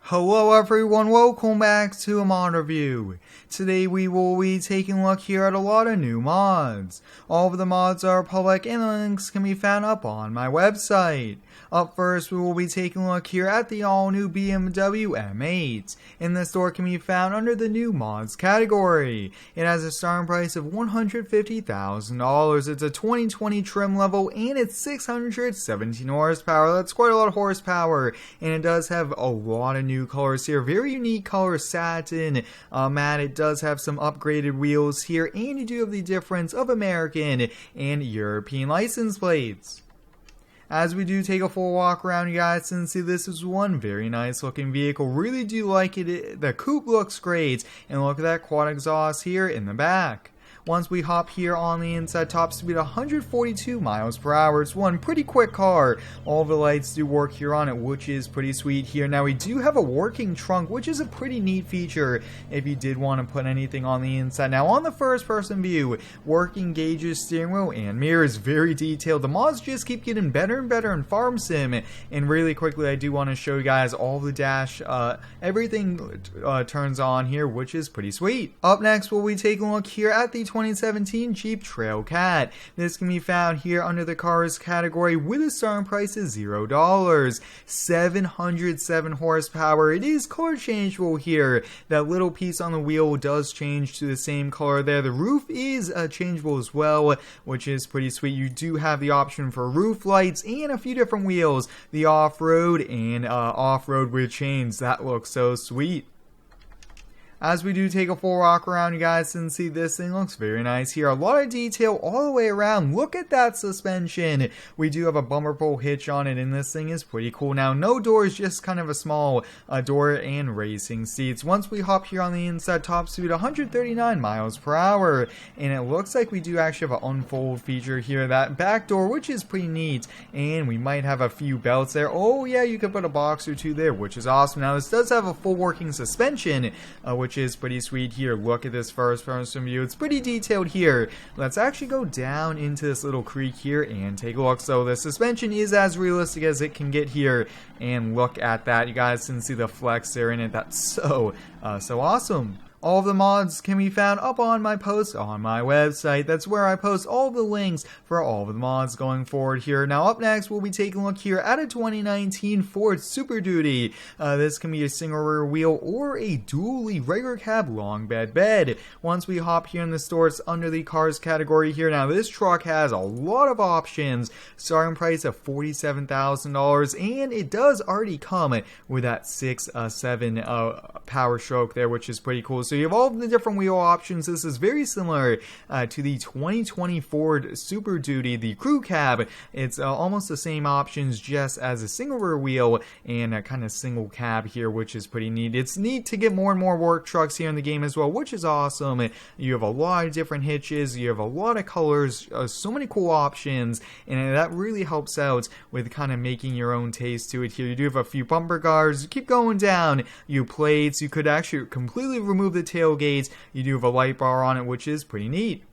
Hello everyone, welcome back to a mod review. Today we will be taking a look here at a lot of new mods. All of the mods are public and the links can be found up on my website. Up first we will be taking a look here at the all new BMW M8. And this store can be found under the new mods category. It has a starting price of $150,000. It's a 2020 trim level and it's 617 horsepower. That's quite a lot of horsepower, and it does have a lot of new colors here. Very unique color, satin, matte. It does have some upgraded wheels here, and you do have the difference of American and European license plates. As we do take a full walk around, you guys can see this is one very nice looking vehicle. Really do like it. The coupe looks great, and look at that quad exhaust here in the back. Once we hop here on the inside, top speed 142 miles per hour. It's one pretty quick car. All the lights do work here on it, which is pretty sweet here. Now we do have a working trunk, which is a pretty neat feature if you did want to put anything on the inside. Now on the first person view, working gauges, steering wheel, and mirrors, very detailed. The mods just keep getting better and better in Farm Sim. And really quickly, I do want to show you guys all the dash, everything turns on here, which is pretty sweet. Up next, we'll be taking a look here at the 2017 Jeep Trailcat. This can be found here under the cars category with a starting price of $0. 707 horsepower. It is color changeable here. That little piece on the wheel does change to the same color there. The roof is changeable as well, which is pretty sweet. You do have the option for roof lights and a few different wheels. The off-road and off-road with chains. That looks so sweet. As we do take a full walk around, you guys can see this thing looks very nice here. A lot of detail all the way around. Look at that suspension. We do have a bumper pole hitch on it, and this thing is pretty cool. Now, no doors, just kind of a small door and racing seats. Once we hop here on the inside, top speed 139 miles per hour. And it looks like we do actually have an unfold feature here. That back door, which is pretty neat. And we might have a few belts there. Oh yeah, you could put a box or two there, which is awesome. Now, this does have a full working suspension, which is pretty sweet here. Look at this first person view. It's pretty detailed here. Let's actually go down into this little creek here and take a look. So the suspension is as realistic as it can get here, and look at that. You guys can see the flex there in it. That's so awesome. All of the mods can be found up on my post on my website. That's where I post all the links for all of the mods going forward here. Now up next, we'll be taking a look here at a 2019 Ford Super Duty. This can be a single rear wheel or a dually regular cab long bed. Once we hop here in the store, it's under the cars category here. Now this truck has a lot of options. Starting price of $47,000, and it does already come with that 6.7 power stroke there, which is pretty cool. So you have all the different wheel options. This is very similar to the 2020 Ford Super Duty, the crew cab. It's almost the same options, just as a single rear wheel and a kind of single cab here, which is pretty neat. It's neat to get more and more work trucks here in the game as well, which is awesome. You have a lot of different hitches, you have a lot of colors, so many cool options, and that really helps out with kind of making your own taste to it here. You do have a few bumper guards, you keep going down, you plates, you could actually completely remove the tailgates. You do have a light bar on it, which is pretty neat.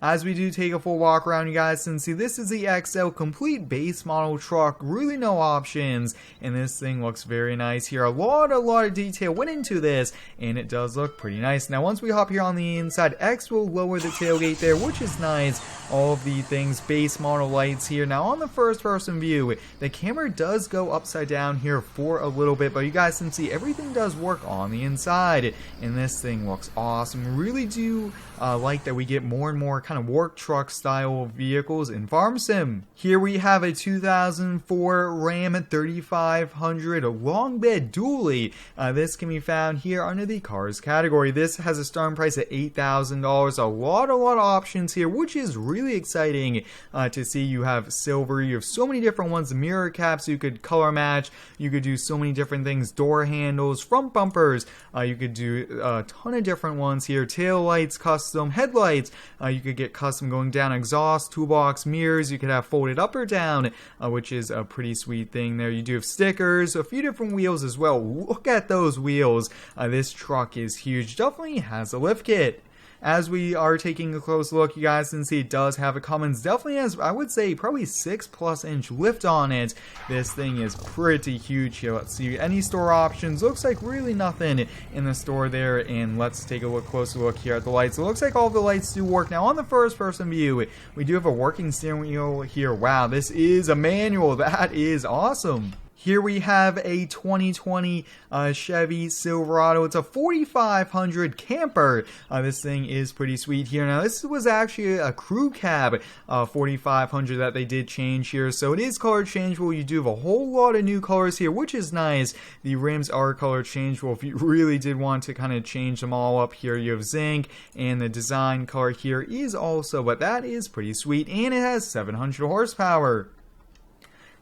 As we do take a full walk around, you guys can see this is the XL complete base model truck. Really no options, and this thing looks very nice here. A lot of detail went into this, and it does look pretty nice. Now once we hop here on the inside, X will lower the tailgate there, which is nice. All of the things, base model lights here. Now on the first person view, the camera does go upside down here for a little bit, but you guys can see everything does work on the inside, and this thing looks awesome. Really do like that we get more and more kind of work truck style vehicles in Farm Sim. Here we have a 2004 Ram 3500 long bed dually. This can be found here under the cars category. This has a starting price of $8,000. A lot of options here, which is really exciting to see. You have silver, you have so many different ones, mirror caps you could color match, you could do so many different things, door handles, front bumpers, you could do a ton of different ones here, tail lights, custom headlights, you could get custom going down exhaust, toolbox, mirrors, you could have folded up or down, which is a pretty sweet thing there. You do have stickers, a few different wheels as well. Look at those wheels. This truck is huge, definitely has a lift kit. As we are taking a close look, you guys can see it does have a Cummins. Definitely has, I would say, probably 6+ inch lift on it. This thing is pretty huge here. Let's see any store options. Looks like really nothing in the store there. And let's take a closer look here at the lights. It looks like all the lights do work. Now on the first person view, we do have a working steering wheel here. Wow, this is a manual. That is awesome. Here we have a 2020 Chevy Silverado. It's a 4500 camper. This thing is pretty sweet here. Now this was actually a crew cab 4500 that they did change here. So it is color changeable. You do have a whole lot of new colors here, which is nice. The rims are color changeable. If you really did want to kind of change them all up here, you have zinc, and the design color here is also, but that is pretty sweet. And it has 700 horsepower.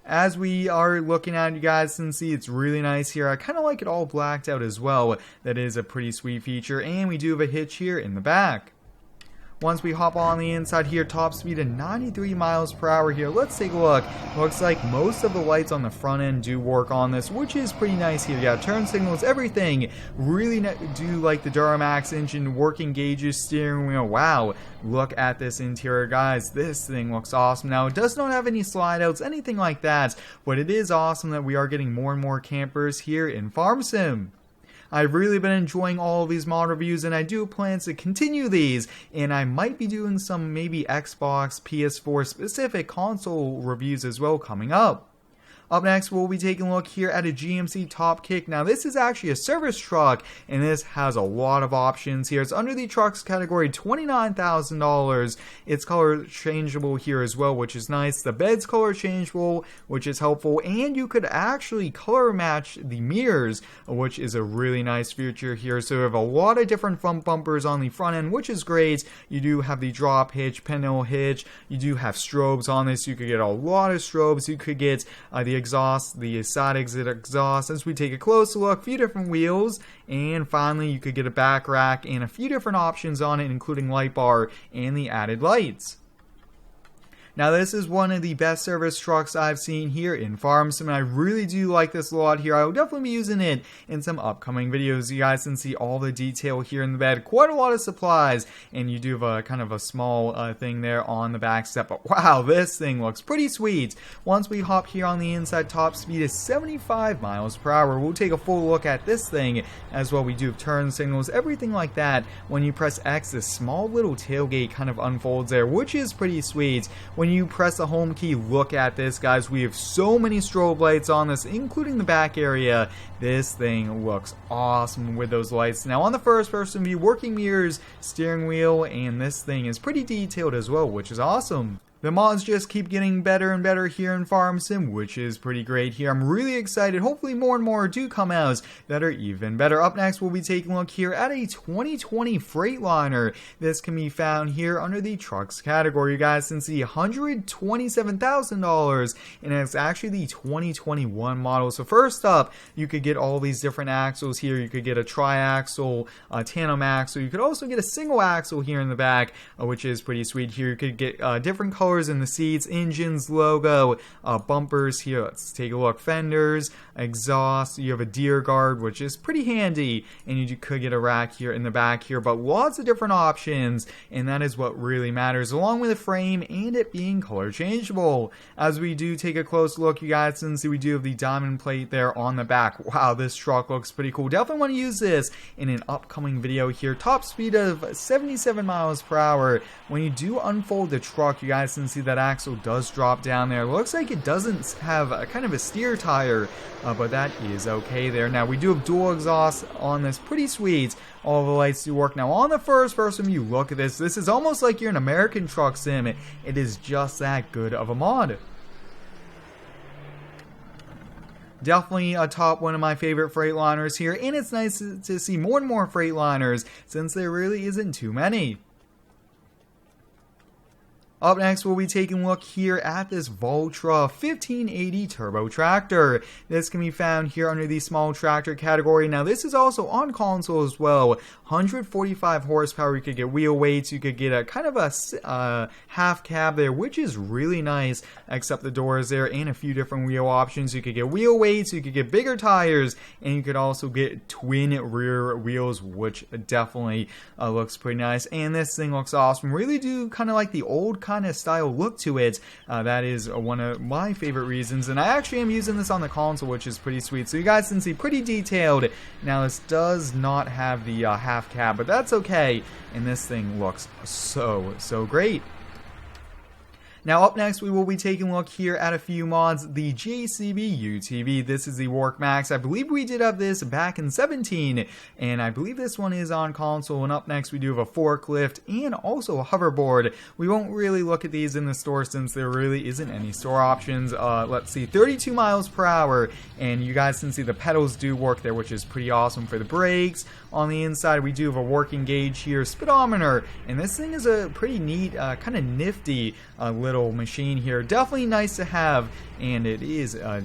As we are looking at, you guys can see it's really nice here. I kind of like it all blacked out as well. That is a pretty sweet feature. And we do have a hitch here in the back. Once we hop on the inside here, top speed of 93 miles per hour here. Let's take a look. Looks like most of the lights on the front end do work on this, which is pretty nice here. Yeah, turn signals, everything. Really do like the Duramax engine, working gauges, steering wheel. Wow, look at this interior, guys. This thing looks awesome. Now, it does not have any slide outs, anything like that, but it is awesome that we are getting more and more campers here in Farm Sim. I've really been enjoying all of these mod reviews, and I do plan to continue these, and I might be doing some maybe Xbox, PS4 specific console reviews as well coming up. Up next, we'll be taking a look here at a GMC Topkick. Now, this is actually a service truck, and this has a lot of options here. It's under the trucks category, $29,000. It's color changeable here as well, which is nice. The bed's color changeable, which is helpful, and you could actually color match the mirrors, which is a really nice feature here. So you have a lot of different front bumpers on the front end, which is great. You do have the drop hitch, pinwheel hitch. You do have strobes on this. You could get a lot of strobes. You could get the exhaust, the side exit exhaust. As we take a closer look, a few different wheels, and finally you could get a back rack and a few different options on it, including light bar and the added lights. Now, this is one of the best service trucks I've seen here in Farm Sim, and I really do like this a lot here. I will definitely be using it in some upcoming videos. You guys can see all the detail here in the bed. Quite a lot of supplies, and you do have a kind of a small thing there on the back step. But wow, this thing looks pretty sweet. Once we hop here on the inside, top speed is 75 miles per hour. We'll take a full look at this thing as well. We do have turn signals, everything like that. When you press X, this small little tailgate kind of unfolds there, which is pretty sweet. When you press the home key, look at this, guys. We have so many strobe lights on this, including the back area. This thing looks awesome with those lights. Now, on the first person view, working mirrors, steering wheel, and this thing is pretty detailed as well, which is awesome. The mods just keep getting better and better here in Farm Sim, which is pretty great here. I'm really excited. Hopefully more and more do come out that are even better. Up next, we'll be taking a look here at a 2020 Freightliner. This can be found here under the trucks category. You guys can see $127,000, and it's actually the 2021 model. So first up, you could get all these different axles here. You could get a tri-axle, a tandem axle. You could also get a single axle here in the back, which is pretty sweet here. You could get different colors in the seats, engines, logo, bumpers here. Let's take a look. Fenders, exhaust. You have a deer guard, which is pretty handy, and you could get a rack here in the back here, but lots of different options, and that is what really matters, along with the frame and it being color changeable. As we do take a close look, you guys can see we do have the diamond plate there on the back. Wow, this truck looks pretty cool. Definitely want to use this in an upcoming video here. Top speed of 77 miles per hour. When you do unfold the truck, you guys can see that axle does drop down there. Looks like it doesn't have a kind of a steer tire, but that is okay there. Now, we do have dual exhaust on this. Pretty sweet. All the lights do work. Now, on the first person view, look at this. This is almost like you're an American truck sim. It is just that good of a mod. Definitely a top one of my favorite Freightliners here, and it's nice to see more and more Freightliners since there really isn't too many. Up next, we'll be taking a look here at this Valtra 1580 turbo tractor. This can be found here under the small tractor category. Now, this is also on console as well. 145 horsepower. You could get wheel weights. You could get a kind of a half cab there, which is really nice, except the doors there, and a few different wheel options. You could get wheel weights. You could get bigger tires, and you could also get twin rear wheels, which definitely looks pretty nice. And this thing looks awesome. Really do kind of like the old kind of style look to it. That is one of my favorite reasons, and I actually am using this on the console, which is pretty sweet. So you guys can see pretty detailed. Now this does not have the half cab, but that's okay, and this thing looks so great. Now up next, we will be taking a look here at a few mods. The JCB UTV. This is the Workmax. I believe we did have this back in 17, and I believe this one is on console. And up next, we do have a forklift and also a hoverboard. We won't really look at these in the store since there really isn't any store options. Let's see, 32 miles per hour, and you guys can see the pedals do work there, which is pretty awesome for the brakes. On the inside, we do have a working gauge here, speedometer, and this thing is a pretty neat, kind of nifty little machine here. Definitely nice to have, and it is a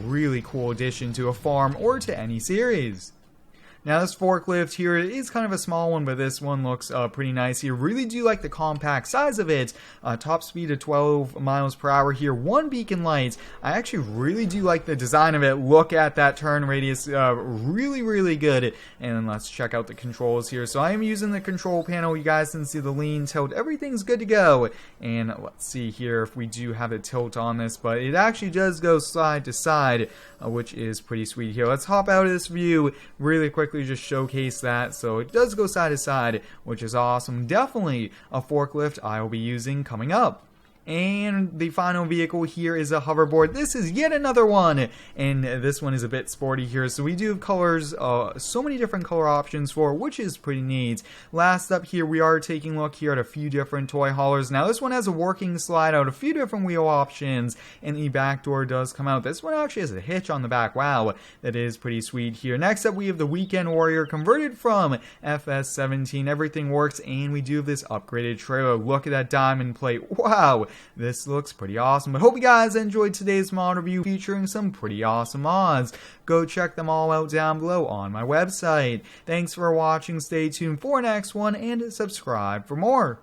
really cool addition to a farm or to any series. Now this forklift here is kind of a small one, but this one looks pretty nice here. Really do like the compact size of it. Top speed of 12 miles per hour here. One beacon light. I actually really do like the design of it. Look at that turn radius. Really good. And then let's check out the controls here. So I am using the control panel. You guys can see the lean, tilt. Everything's good to go. And let's see here if we do have a tilt on this, but it actually does go side to side, which is pretty sweet here. Let's hop out of this view really quickly, just showcase that. So it does go side to side, which is awesome. Definitely a forklift I will be using coming up. And the final vehicle here is a hoverboard. This is yet another one, and this one is a bit sporty here. So we do have colors, so many different color options for, which is pretty neat. Last up here, we are taking a look here at a few different toy haulers. Now this one has a working slide out, a few different wheel options, and the back door does come out. This one actually has a hitch on the back. Wow, that is pretty sweet here. Next up, we have the Weekend Warrior, converted from FS17. Everything works, and we do have this upgraded trailer. Look at that diamond plate. Wow. This looks pretty awesome. But hope you guys enjoyed today's mod review featuring some pretty awesome mods. Go check them all out down below on my website. Thanks for watching. Stay tuned for next one and subscribe for more.